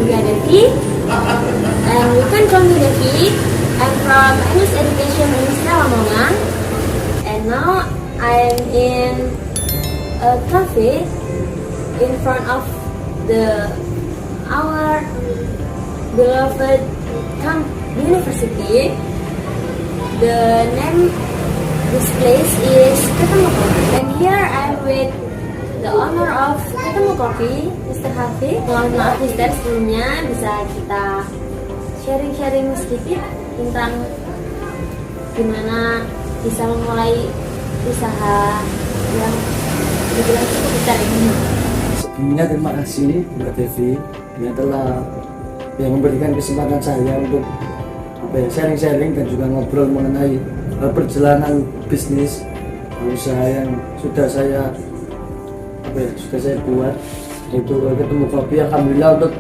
Julia Devi, and you can call me Devi. I'm from English Education University Lamongan, and now I'm in a cafe in front of our beloved university. The name this place is Ketemu Kopi, and here I'm with the owner of Ketemu Kopi, Mr. Hafiz. Mohon maaf Mister, sebelumnya bisa kita sharing-sharing sedikit tentang gimana bisa memulai usaha yang dibilang cukup besar ini. Sebelumnya terima kasih Mbak Devi yang telah memberikan kesempatan saya untuk sharing-sharing dan juga ngobrol mengenai perjalanan bisnis usaha yang sudah saya buat, yaitu Ketemu Kopi. Alhamdulillah, untuk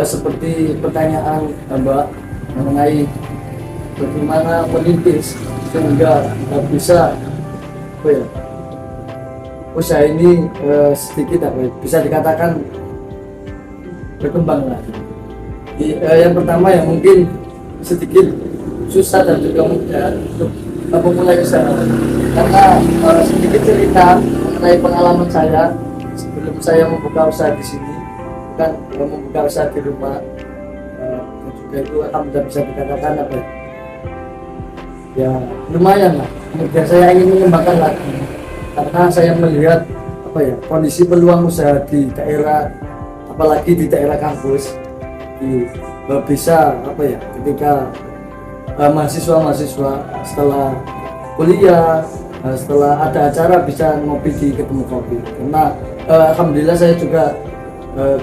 seperti pertanyaan Mbak mengenai bagaimana merintis sehingga bisa usaha ini sedikit bisa dikatakan berkembang lagi. Yang pertama ya mungkin sedikit susah dan juga mudah untuk memulai usaha, karena sedikit cerita mengenai pengalaman saya sebelum saya membuka usaha di sini, kan membuka usaha di rumah, dan juga itu alhamdulillah bisa dikatakan ya lumayan lah. Kemudian saya ingin mengembangkan lagi karena saya melihat kondisi peluang usaha di daerah, apalagi di daerah kampus, bisa ketika mahasiswa setelah kuliah, setelah ada acara bisa ngopi di Ketemu Kopi. Karena alhamdulillah saya juga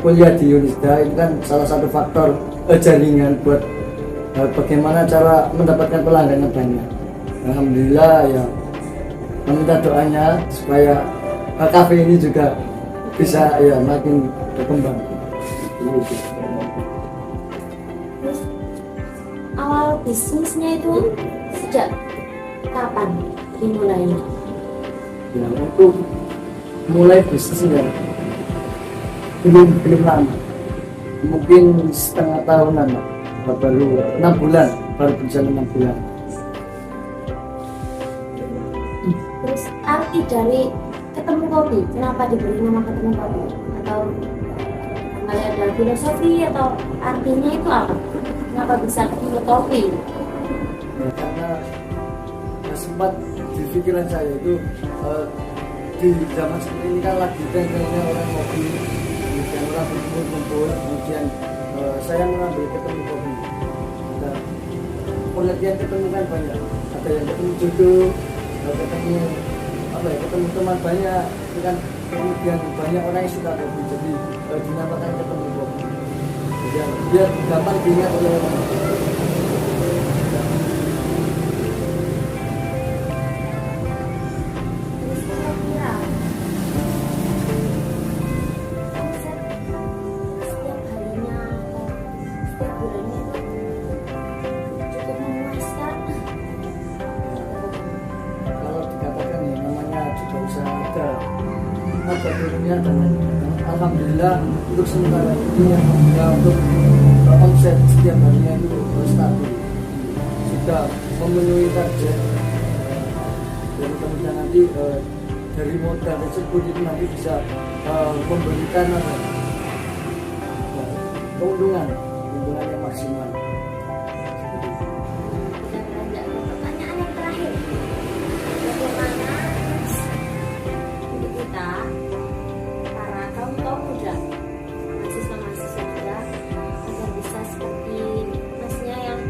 kuliah di Unisda, ini kan salah satu faktor jaringan buat bagaimana cara mendapatkan pelanggan yang banyak. Alhamdulillah ya, meminta doanya supaya kafe ini juga bisa ya makin berkembang. Terus awal bisnisnya itu sejak kapan dimulainya? Ya, untuk mulai bisnisnya belum lama, mungkin setengah tahunan lah, baru 6 bulan, baru berjalan 6 bulan. Terus arti dari Ketemu Kopi, kenapa diberi nama Ketemu Kopi? Atau ada filosofi atau artinya itu apa? Kenapa bisa Ketemu Kopi? Ya, karena sempat di pikiran saya itu di zaman seperti ini kan lagi trennya orang kopi, kemudian orang berkumpul, kemudian saya mengambil Ketemu Kopi. Nah, pengertian ketemu kan banyak, ada yang ketemu jodoh, ketemu ketemu teman banyak, itu kan. Kemudian banyak orang yang suka kopi, jadi dinamakan Ketemu Kopi. Biar gampang diingat oleh orang. Ada turunnya, dan alhamdulillah untuk sementara ini alhamdulillah untuk omset setiap harinya itu stabil, sudah memenuhi target. Dan kemudian nanti dari modal tersebut itu nanti bisa memberikan keuntungan yang maksimal. Pertanyaan yang terakhir, bagaimana untuk kita para kaum muda, mahasiswa muda, agar bisa seperti masnya yang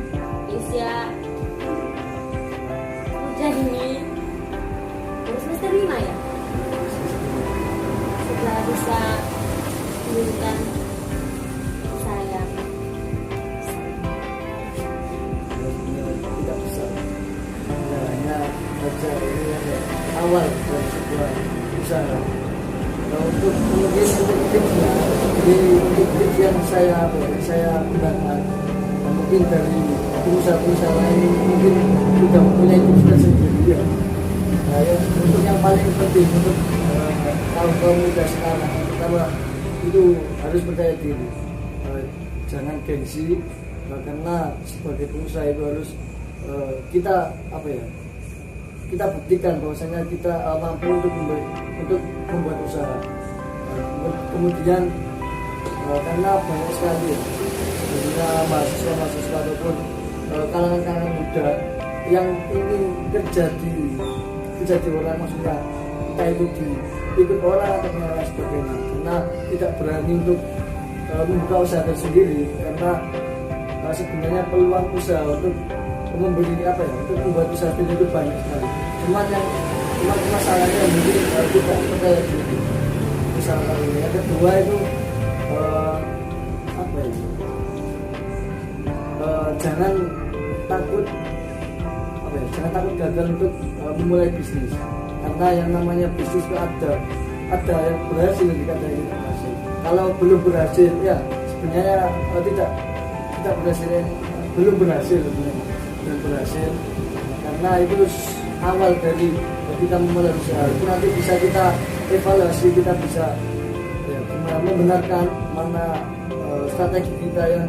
di usia muda ini, terus semester 5 ya, setelah bisa mendirikan saya tidak bisa hanya baca ini awal dari sebuah usaha. Nah, untuk kemudian untuk tipsnya, untuk tips yang saya gunakan, mungkin dari pengusaha lain mungkin sudah mempunyai tips tersendiri ya. Nah, untuk yang paling penting untuk kaum muda sekarang, pertama itu harus percaya diri. jangan gengsi, karena sebagai pengusaha itu harus kita kita buktikan bahwasanya kita mampu untuk membuat usaha. Kemudian karena banyak sekali sebenarnya mahasiswa ataupun kalangan muda yang ingin kerja di orang, maksudnya entah itu ikut orang atau lain sebagainya, karena tidak berani untuk membuka usaha tersendiri, karena sebenarnya peluang usaha untuk memberi untuk membuat usaha itu banyak sekali. Cuma masalahnya mungkin tidak percaya diri usaha ini. Yang kedua itu jangan takut gagal untuk memulai bisnis, karena yang namanya bisnis itu ada yang berhasil dan tidak ada yang tidak berhasil. Kalau belum berhasil ya sebenarnya tidak berhasil, belum berhasil sebenarnya, belum berhasil, karena itu awal dari kita memulai usaha. Itu nanti bisa kita evaluasi, kita bisa membenarkan mana strategi kita yang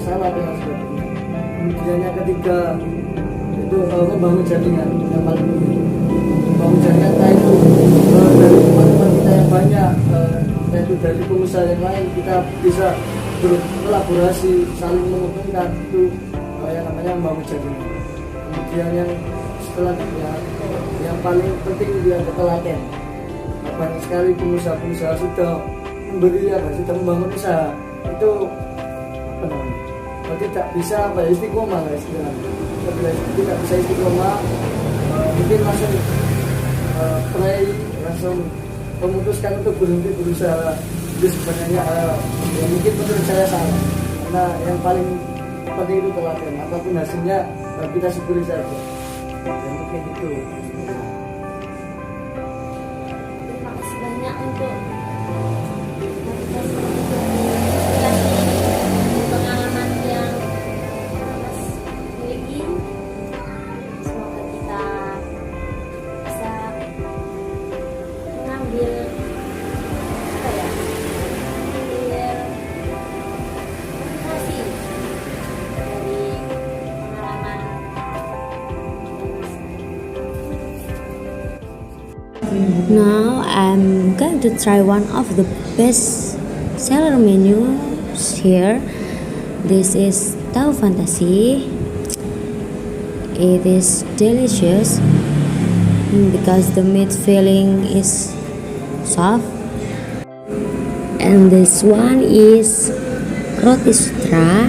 salah dengan sebagainya. Kemudian yang ketiga itu membangun jaringan yang paling penting. Membangun jaringan itu dari teman-teman kita yang banyak, yaitu dari pengusaha yang lain, kita bisa berkolaborasi, saling menguntungkan, itu yang namanya membangun jaringan. Kemudian yang setelahnya yang paling penting dia telaten. Banyak sekali pengusaha sudah sudah membangun usaha itu tidak bisa istiqomah lah istilahnya. Tidak bisa istiqomah, mungkin langsung langsung memutuskan untuk berhenti berusaha. Itu sebenarnya ya mungkin menurut saya salah, karena yang paling penting itu telaten. Apapun hasilnya kita syukuri saja. Ya, mungkin itu. Terima kasih banyak untuk pengalaman yang Mas miliki. Semoga kita bisa mengambil motivasi dari pengalaman. Now I'm going to try one of the best seller menus here. This is tahu fantasi. It is delicious because the meat filling is soft. And this one is roti sutra.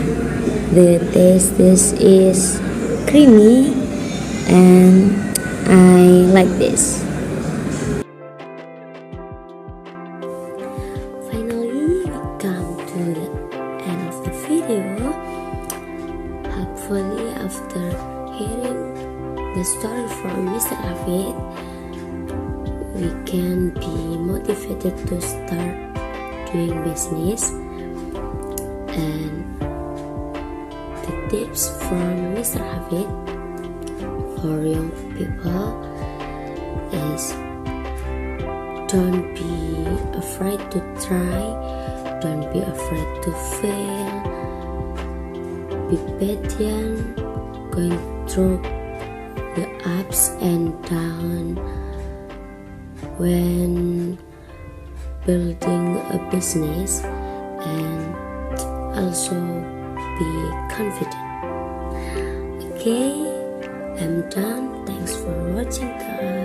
The taste is creamy and I like this. Finally, we come to the end of the video. Hopefully, after hearing the story from Mr. Hafid, we can be motivated to start doing business. And the tips from Mr. Hafid for young people is don't be afraid to try, don't be afraid to fail, be patient, going through the ups and downs when building a business, and also be confident. Okay, I'm done. Thanks for watching, guys.